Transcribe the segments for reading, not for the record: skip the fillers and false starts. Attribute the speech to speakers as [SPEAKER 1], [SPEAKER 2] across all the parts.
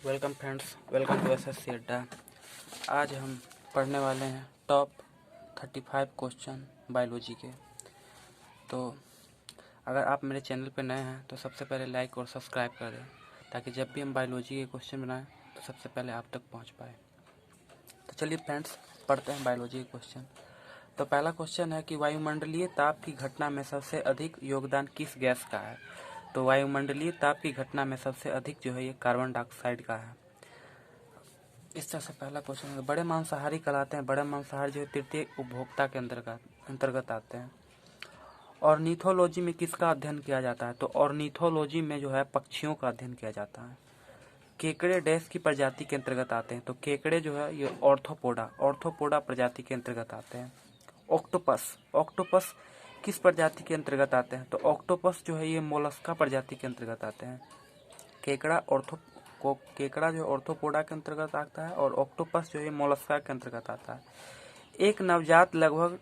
[SPEAKER 1] Welcome friends, welcome to SSC Adda. आज हम पढ़ने वाले हैं टॉप 35 क्वेश्चन बायोलॉजी के। तो अगर आप मेरे चैनल पर नए हैं तो सबसे पहले लाइक और सब्सक्राइब कर दें, ताकि जब भी हम बायोलॉजी के क्वेश्चन बनाएं तो सबसे पहले आप तक पहुंच पाए। तो चलिए फ्रेंड्स, पढ़ते हैं बायोलॉजी के क्वेश्चन। तो पहला क्वेश्चन है कि वायुमंडलीय ताप की घटना में सबसे अधिक योगदान किस गैस का है। तो वायुमंडलीय ताप की घटना में सबसे अधिक जो है ये कार्बन डाइऑक्साइड का है। इस तरह से पहला क्वेश्चन है। बड़े मांसाहारी कहलाते हैं। बड़े मांसाहारी जो है तृतीय उपभोक्ता के अंतर्गत आते हैं। ऑर्निथोलॉजी में किसका अध्ययन किया जाता है। तो ऑर्निथोलॉजी में जो है पक्षियों का अध्ययन किया जाता है। केकड़े डैश की प्रजाति के अंतर्गत आते हैं। तो केकड़े जो है ये ऑर्थोपोडा प्रजाति के अंतर्गत आते हैं। ऑक्टोपस किस प्रजाति के अंतर्गत आते हैं। तो ऑक्टोपस जो है ये मोलस्का प्रजाति के अंतर्गत आते हैं। केकड़ा जो ऑर्थोपोडा के अंतर्गत आता है और ऑक्टोपस जो है मोलस्का के अंतर्गत आता है। एक नवजात लगभग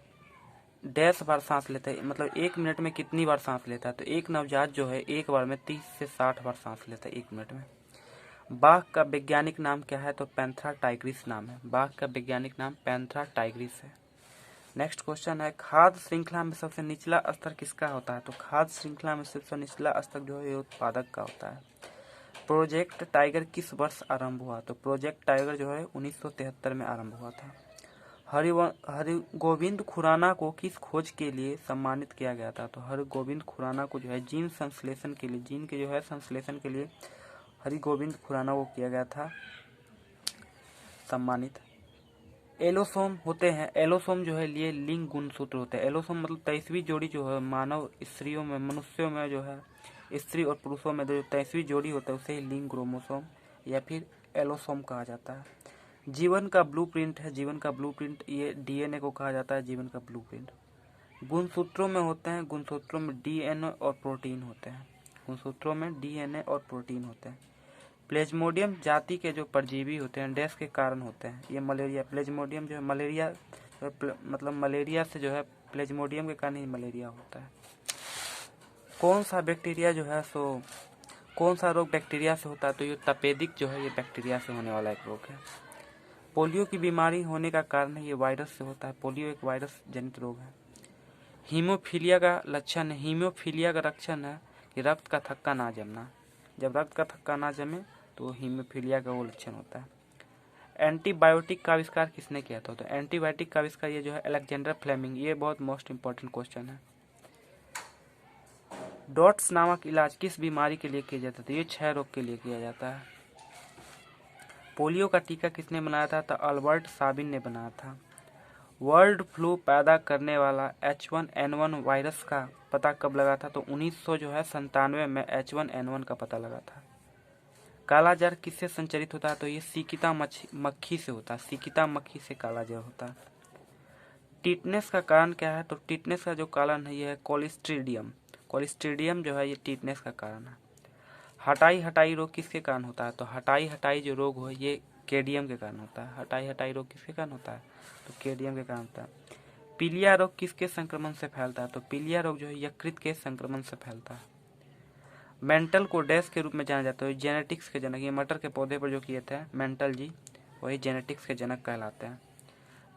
[SPEAKER 1] डैश बार सांस लेता है, मतलब 1 मिनट में कितनी बार सांस लेता है। तो एक नवजात जो है एक बार में 30 से 60 बार सांस लेता है 1 मिनट में। बाघ का वैज्ञानिक नाम क्या है। तो पैंथरा टाइग्रिस नाम है। बाघ का वैज्ञानिक नाम पैंथरा टाइग्रिस है। नेक्स्ट क्वेश्चन है, खाद्य श्रृंखला में सबसे निचला स्तर किसका होता है। तो खाद्य श्रृंखला में सबसे निचला स्तर जो है उत्पादक का होता है। प्रोजेक्ट टाइगर किस वर्ष आरंभ हुआ। तो प्रोजेक्ट टाइगर जो है 1973 में आरंभ हुआ था। हरिगोविंद खुराना को किस खोज के लिए सम्मानित किया गया था। तो हरिगोविंद खुराना को जो है जीन के जो है संश्लेषण के लिए हरिगोविंद खुराना को किया गया था सम्मानित। एलोसोम होते हैं। एलोसोम जो है ये लिंग गुणसूत्र होते हैं। एलोसोम मतलब 23वीं जोड़ी जो है मानव स्त्रियों में, मनुष्यों में जो है स्त्री और पुरुषों में जो 23वीं जोड़ी होता है उसे ही लिंग क्रोमोसोम या फिर एलोसोम कहा जाता है। जीवन का ब्लूप्रिंट है। जीवन का ब्लूप्रिंट ये डीएनए को कहा जाता है जीवन का ब्लूप्रिंट। गुणसूत्रों में होते हैं। गुणसूत्रों में डीएनए और प्रोटीन होते हैं। गुणसूत्रों में डीएनए और प्रोटीन होते हैं। प्लेज्मोडियम जाति के जो परजीवी होते हैं डैश के कारण होते हैं। ये मलेरिया, प्लेज्मोडियम जो है मलेरिया मतलब मलेरिया से जो है प्लेज्मोडियम के कारण ही मलेरिया होता है। कौन सा बैक्टीरिया जो है सो कौन सा रोग बैक्टीरिया से होता है। तो ये तपेदिक जो है ये बैक्टीरिया से होने वाला एक रोग है। पोलियो की बीमारी होने का कारण है ये वायरस से होता है। पोलियो एक वायरस जनित रोग है। हीमोफीलिया का लक्षण है। हीमोफीलिया का लक्षण है कि रक्त का थक्का ना जमना। जब रक्त का थक्का ना जमे तो हीमोफीलिया का वो लक्षण होता है। एंटीबायोटिक का आविष्कार किसने किया था। तो एंटीबायोटिक का आविष्कार ये जो है अलेक्जेंडर फ्लेमिंग। ये बहुत मोस्ट इंपॉर्टेंट क्वेश्चन है। डॉट्स नामक इलाज किस बीमारी के लिए किया जाता है। तो ये क्षय रोग के लिए किया जाता है। पोलियो का टीका किसने बनाया था। तो अल्बर्ट साबिन ने बनाया था। वर्ल्ड फ्लू पैदा करने वाला H1N1 वायरस का पता कब लगा था। तो 1997 में H1N1 का पता लगा था। काला जार किससे संचरित होता है। तो ये सिकिता मक्खी से होता है। सिकिता मक्खी से काला जार होता है। टिटनेस का कारण क्या है। तो टिटनेस का जो कारण है ये है कोलिस्ट्रीडियम। कोलिस्ट्रीडियम जो है ये टिटनेस का कारण है। हटाई रोग किसके कारण होता है। तो हटाई जो रोग हो ये केडियम के कारण होता है। हटाई रोग किसके कारण होता है। तो केडियम के कारण होता है। पीलिया रोग किसके संक्रमण से फैलता है। तो पीलिया रोग जो है यकृत के संक्रमण से फैलता है। मेंटल को डैश के रूप में जाना जाता है जेनेटिक्स के जनक। ये मटर के पौधे पर जो किए थे मेंटल जी, वही जेनेटिक्स के जनक कहलाते हैं।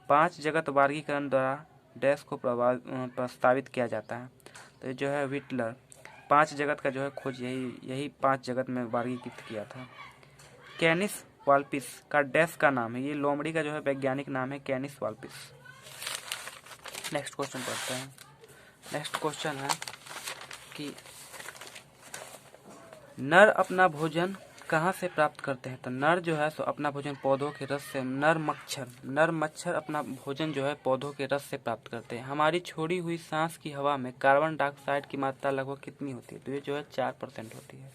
[SPEAKER 1] 5 जगत वर्गीकरण द्वारा डैश को प्रस्तावित किया जाता है। तो जो है विटलर 5 जगत का जो है खोज यही 5 जगत में वर्गीकृत किया था। कैनिस वाल्पिस का डैश का नाम है। ये लोमड़ी का जो है वैज्ञानिक नाम है कैनिस वाल्पिस। नेक्स्ट क्वेश्चन पढ़ते हैं। नेक्स्ट क्वेश्चन है कि नर अपना भोजन कहाँ से प्राप्त करते हैं। तो नर जो है सो अपना भोजन पौधों के रस से। नर मच्छर अपना भोजन जो है पौधों के रस से प्राप्त करते हैं। हमारी छोड़ी हुई सांस की हवा में कार्बन डाइऑक्साइड की मात्रा लगभग कितनी होती है। तो ये जो है 4% होती है।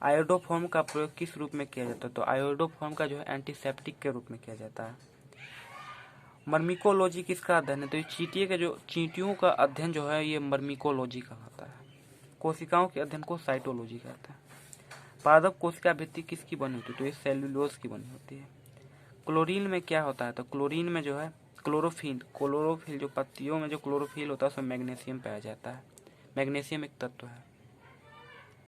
[SPEAKER 1] आयोडोफॉर्म का प्रयोग किस रूप में किया जाता है। तो आयोडोफॉर्म का जो है एंटीसेप्टिक के रूप में किया जाता है। मर्मिकोलॉजी किसका अध्ययन है। तो ये चींटियों का अध्ययन जो है ये मर्मिकोलॉजी का होता है। कोशिकाओं के अध्ययन को साइटोलॉजी कहते हैं। पादप कोशिका भित्ति किसकी बनी होती है। तो ये सेल्यूलोज की बनी होती है। क्लोरीन में क्या होता है। तो क्लोरीन में जो है क्लोरोफिल जो पत्तियों में जो क्लोरोफिल होता है उसमें मैग्नीशियम पाया जाता है। मैग्नीशियम एक तत्व है।